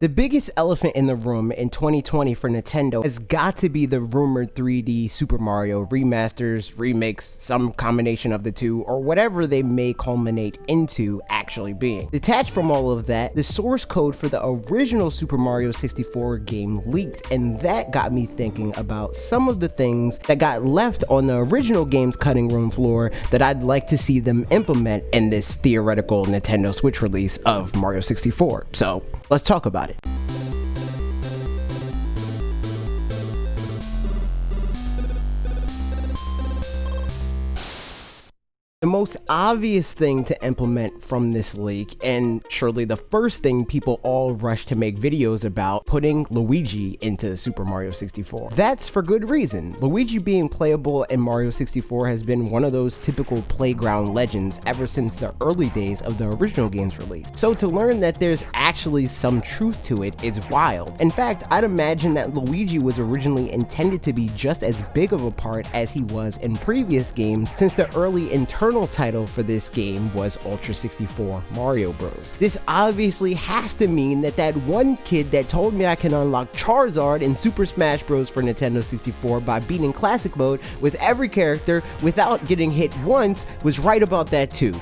The biggest elephant in the room in 2020 for Nintendo has got to be the rumored 3D Super Mario remasters, remakes, some combination of the two, or whatever they may culminate into actually being. Detached from all of that, the source code for the original Super Mario 64 game leaked, and that got me thinking about some of the things that got left on the original game's cutting room floor that I'd like to see them implement in this theoretical Nintendo Switch release of Mario 64. So let's talk about it. The most obvious thing to implement from this leak, and surely the first thing people all rush to make videos about, putting Luigi into Super Mario 64. That's for good reason. Luigi being playable in Mario 64 has been one of those typical playground legends ever since the early days of the original game's release. So to learn that there's actually some truth to it is wild. In fact, I'd imagine that Luigi was originally intended to be just as big of a part as he was in previous games, since the early internal title for this game was Ultra 64 Mario Bros. This obviously has to mean that that one kid that told me I can unlock Charizard in Super Smash Bros for Nintendo 64 by beating Classic Mode with every character without getting hit once was right about that too.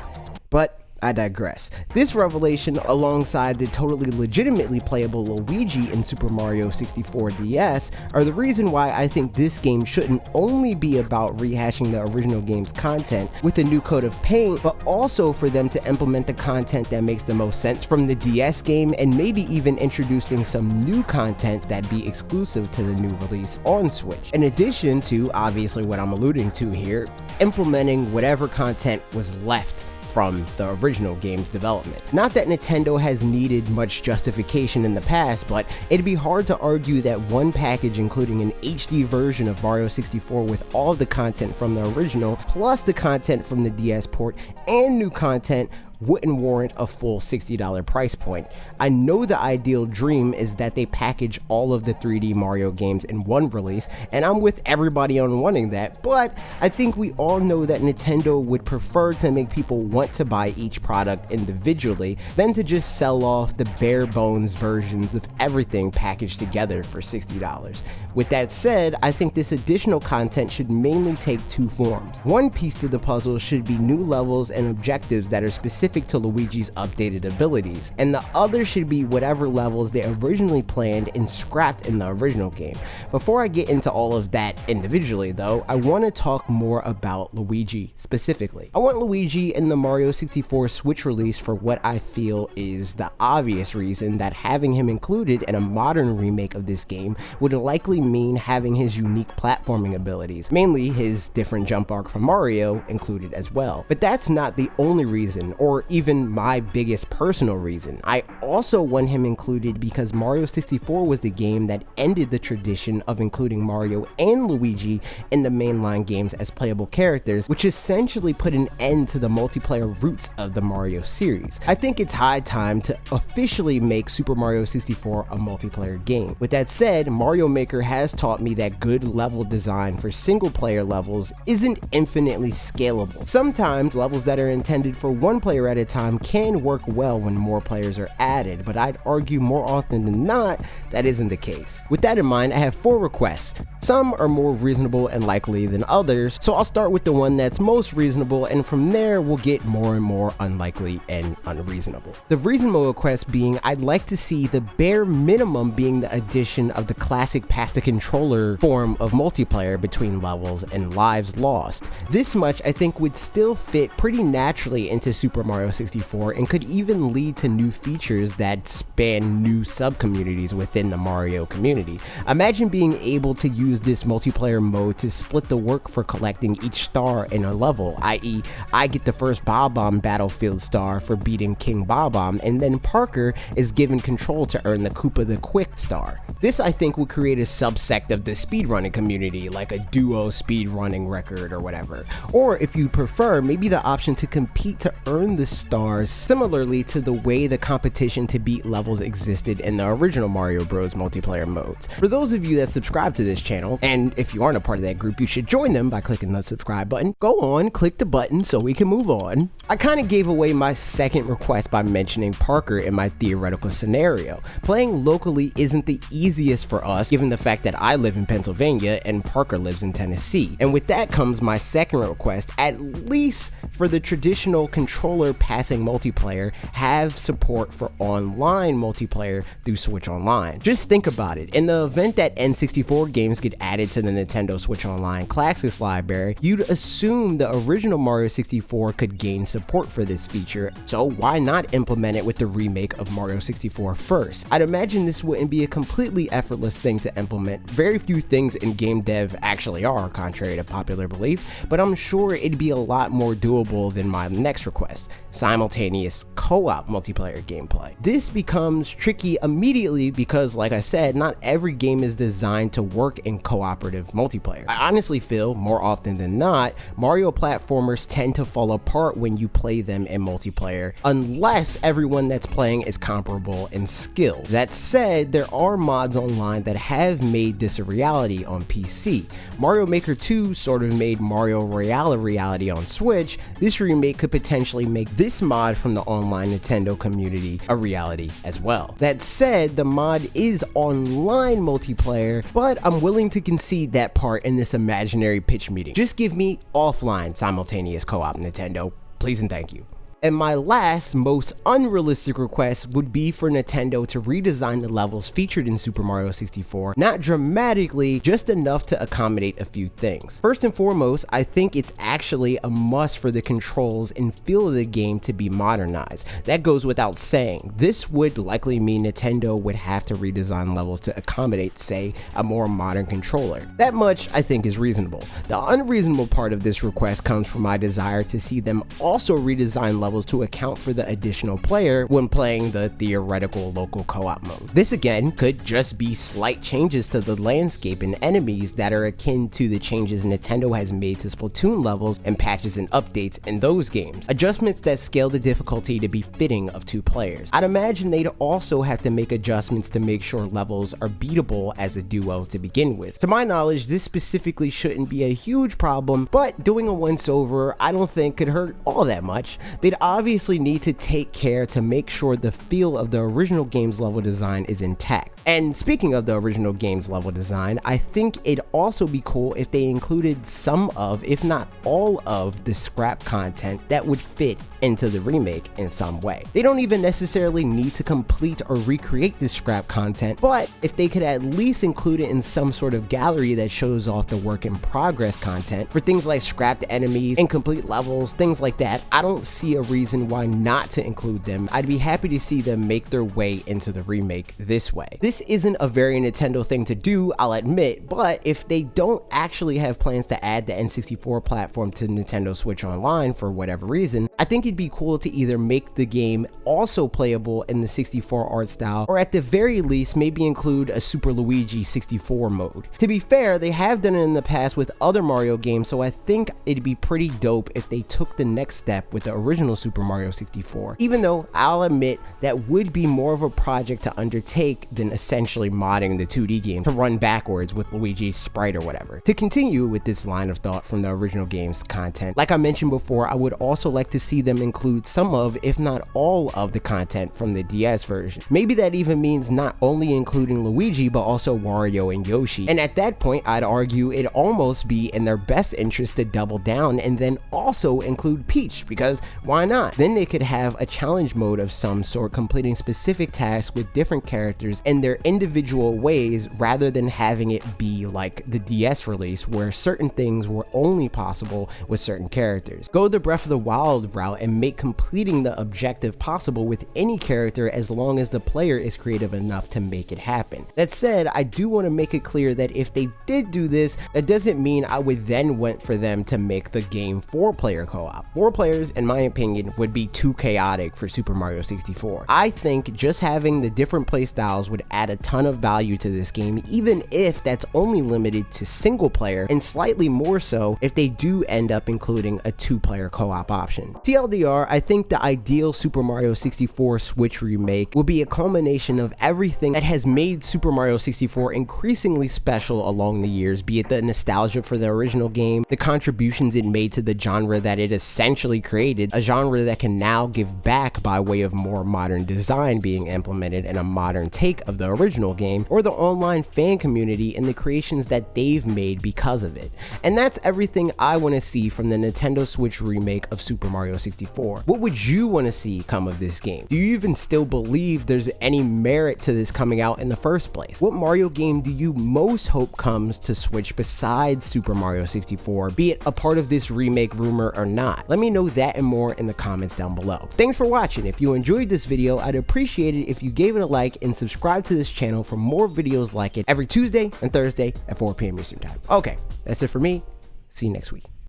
But I digress. This revelation, alongside the totally legitimately playable Luigi in Super Mario 64 DS, are the reason why I think this game shouldn't only be about rehashing the original game's content with a new coat of paint, but also for them to implement the content that makes the most sense from the DS game, and maybe even introducing some new content that'd be exclusive to the new release on Switch. In addition to, obviously what I'm alluding to here, implementing whatever content was left from the original game's development. Not that Nintendo has needed much justification in the past, but it'd be hard to argue that one package including an HD version of Mario 64 with all of the content from the original, plus the content from the DS port and new content, wouldn't warrant a full $60 price point. I know the ideal dream is that they package all of the 3D Mario games in one release, and I'm with everybody on wanting that, but I think we all know that Nintendo would prefer to make people want to buy each product individually than to just sell off the bare bones versions of everything packaged together for $60. With that said, I think this additional content should mainly take two forms. One piece to the puzzle should be new levels and objectives that are specific to Luigi's updated abilities, and the other should be whatever levels they originally planned and scrapped in the original game. Before I get into all of that individually though, I want to talk more about Luigi specifically. I want Luigi in the Mario 64 Switch release for what I feel is the obvious reason that having him included in a modern remake of this game would likely mean having his unique platforming abilities, mainly his different jump arc from Mario, included as well. But that's not the only reason, or even my biggest personal reason. I also want him included because Mario 64 was the game that ended the tradition of including Mario and Luigi in the mainline games as playable characters, which essentially put an end to the multiplayer roots of the Mario series. I think it's high time to officially make Super Mario 64 a multiplayer game. With that said, Mario Maker has taught me that good level design for single player levels isn't infinitely scalable. Sometimes levels that are intended for one player at a time can work well when more players are added, but I'd argue more often than not that isn't the case. With that in mind, I have 4 requests. Some are more reasonable and likely than others, so I'll start with the one that's most reasonable, and from there we'll get more and more unlikely and unreasonable. The reasonable request being, I'd like to see the bare minimum being the addition of the classic pass the controller form of multiplayer between levels and lives lost. This much I think would still fit pretty naturally into Super Mario 64 and could even lead to new features that span new sub-communities within the Mario community. Imagine being able to use this multiplayer mode to split the work for collecting each star in a level, i.e. I get the first Bob-omb Battlefield star for beating King Bob-omb, and then Parker is given control to earn the Koopa the Quick star. This I think would create a subsect of the speedrunning community, like a duo speedrunning record or whatever. Or if you prefer, maybe the option to compete to earn the stars similarly to the way the competition to beat levels existed in the original Mario Bros multiplayer modes. For those of you that subscribe to this channel, channel, and if you aren't a part of that group, you should join them by clicking the subscribe button. Go on, click the button so we can move on. I kind of gave away my second request by mentioning Parker in my theoretical scenario. Playing locally isn't the easiest for us, given the fact that I live in Pennsylvania and Parker lives in Tennessee. And with that comes my second request, at least for the traditional controller passing multiplayer, have support for online multiplayer through Switch Online. Just think about it. In the event that N64 games get added to the Nintendo Switch Online Classics library, you'd assume the original Mario 64 could gain support for this feature, so why not implement it with the remake of Mario 64 first? I'd imagine this wouldn't be a completely effortless thing to implement. Very few things in game dev actually are, contrary to popular belief, but I'm sure it'd be a lot more doable than my next request: simultaneous co-op multiplayer gameplay. This becomes tricky immediately because, like I said, not every game is designed to work in cooperative multiplayer. I honestly feel, more often than not, Mario platformers tend to fall apart when you play them in multiplayer, unless everyone that's playing is comparable in skill. That said, there are mods online that have made this a reality on PC. Mario Maker 2 sort of made Mario Royale a reality on Switch. This remake could potentially make this mod from the online Nintendo community a reality as well. That said, the mod is online multiplayer, but I'm willing to concede that part in this imaginary pitch meeting. Just give me offline simultaneous co-op, Nintendo, please and thank you. And my last, most unrealistic request would be for Nintendo to redesign the levels featured in Super Mario 64, not dramatically, just enough to accommodate a few things. First and foremost, I think it's actually a must for the controls and feel of the game to be modernized. That goes without saying. This would likely mean Nintendo would have to redesign levels to accommodate, say, a more modern controller. That much, I think, is reasonable. The unreasonable part of this request comes from my desire to see them also redesign levels to account for the additional player when playing the theoretical local co-op mode. This again could just be slight changes to the landscape and enemies that are akin to the changes Nintendo has made to Splatoon levels and patches and updates in those games. Adjustments that scale the difficulty to be fitting of two players. I'd imagine they'd also have to make adjustments to make sure levels are beatable as a duo to begin with. To my knowledge, this specifically shouldn't be a huge problem, but doing a once over I don't think could hurt all that much. They'd obviously need to take care to make sure the feel of the original game's level design is intact. And speaking of the original game's level design, I think it'd also be cool if they included some of, if not all of, the scrap content that would fit into the remake in some way. They don't even necessarily need to complete or recreate this scrap content, but if they could at least include it in some sort of gallery that shows off the work in progress content for things like scrapped enemies, incomplete levels, things like that, I don't see a reason why not to include them. I'd be happy to see them make their way into the remake this way. This isn't a very Nintendo thing to do, I'll admit, but if they don't actually have plans to add the N64 platform to Nintendo Switch Online for whatever reason, I think it'd be cool to either make the game also playable in the 64 art style, or at the very least maybe include a Super Luigi 64 mode. To be fair, they have done it in the past with other Mario games, so I think it'd be pretty dope if they took the next step with the original Super Mario 64, even though I'll admit that would be more of a project to undertake than essentially modding the 2D game to run backwards with Luigi's sprite or whatever. To continue with this line of thought from the original game's content, like I mentioned before, I would also like to see them include some of, if not all of, the content from the DS version. Maybe that even means not only including Luigi but also Wario and Yoshi, and at that point I'd argue it'd almost be in their best interest to double down and then also include Peach, because why not? Then they could have a challenge mode of some sort, completing specific tasks with different characters in their individual ways, rather than having it be like the DS release where certain things were only possible with certain characters. Go the Breath of the Wild route and make completing the objective possible with any character as long as the player is creative enough to make it happen. That said, I do want to make it clear that if they did do this, that doesn't mean I would then want for them to make the game 4-player co-op. 4 players, in my opinion, opinion, would be too chaotic for Super Mario 64. I think just having the different playstyles would add a ton of value to this game, even if that's only limited to single player, and slightly more so if they do end up including a 2-player co-op option. TLDR, I think the ideal Super Mario 64 Switch remake will be a culmination of everything that has made Super Mario 64 increasingly special along the years, be it the nostalgia for the original game, the contributions it made to the genre that it essentially created, a genre that can now give back by way of more modern design being implemented and a modern take of the original game, or the online fan community and the creations that they've made because of it. And that's everything I want to see from the Nintendo Switch remake of Super Mario 64. What would you want to see come of this game? Do you even still believe there's any merit to this coming out in the first place? What Mario game do you most hope comes to Switch besides Super Mario 64, be it a part of this remake rumor or not? Let me know that and more in the comments down below. Thanks for watching. If you enjoyed this video, I'd appreciate it if you gave it a like and subscribe to this channel for more videos like it every Tuesday and Thursday at 4 p.m. Eastern Time. Okay, that's it for me. See you next week.